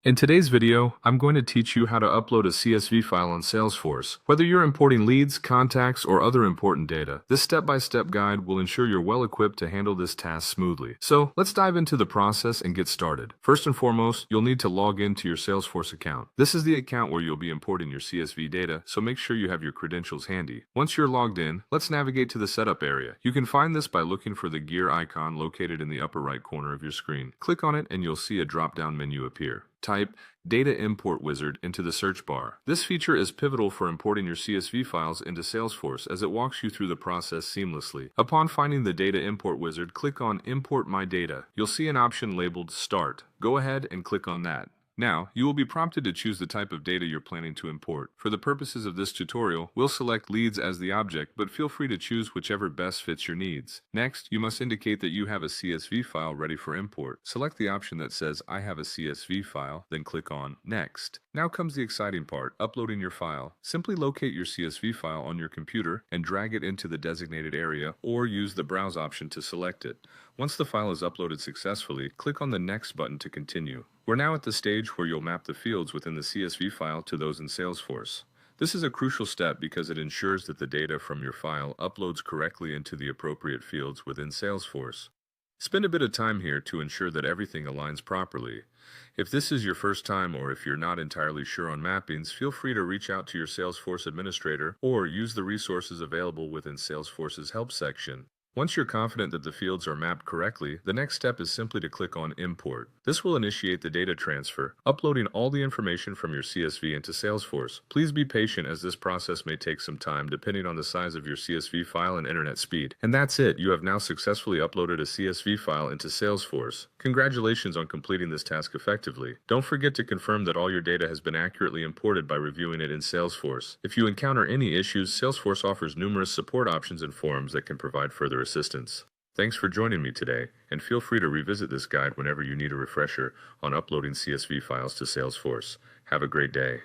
In today's video, I'm going to teach you how to upload a CSV file on Salesforce. Whether you're importing leads, contacts, or other important data, this step-by-step guide will ensure you're well equipped to handle this task smoothly. So let's dive into the process and get started. First and foremost, you'll need to log into your Salesforce account. This is the account where you'll be importing your CSV data, so make sure you have your credentials handy. Once you're logged in, let's navigate to the setup area. You can find this by looking for the gear icon located in the upper right corner of your screen. Click on it and you'll see a drop-down menu appear. Type Data Import Wizard into the search bar. This feature is pivotal for importing your CSV files into Salesforce as it walks you through the process seamlessly. Upon finding the Data Import Wizard, click on Import My Data. You'll see an option labeled Start. Go ahead and click on that. Now, you will be prompted to choose the type of data you're planning to import. For the purposes of this tutorial, we'll select leads as the object, but feel free to choose whichever best fits your needs. Next, you must indicate that you have a CSV file ready for import. Select the option that says I have a CSV file, then click on Next. Now comes the exciting part, uploading your file. Simply locate your CSV file on your computer and drag it into the designated area, or use the Browse option to select it. Once the file is uploaded successfully, click on the Next button to continue. We're now at the stage where you'll map the fields within the CSV file to those in Salesforce. This is a crucial step because it ensures that the data from your file uploads correctly into the appropriate fields within Salesforce. Spend a bit of time here to ensure that everything aligns properly. If this is your first time or if you're not entirely sure on mappings, feel free to reach out to your Salesforce administrator or use the resources available within Salesforce's help section. Once you're confident that the fields are mapped correctly, the next step is simply to click on Import. This will initiate the data transfer, uploading all the information from your CSV into Salesforce. Please be patient as this process may take some time depending on the size of your CSV file and internet speed. And that's it, you have now successfully uploaded a CSV file into Salesforce. Congratulations on completing this task effectively. Don't forget to confirm that all your data has been accurately imported by reviewing it in Salesforce. If you encounter any issues, Salesforce offers numerous support options and forums that can provide further assistance. Thanks for joining me today, and feel free to revisit this guide whenever you need a refresher on uploading CSV files to Salesforce. Have a great day.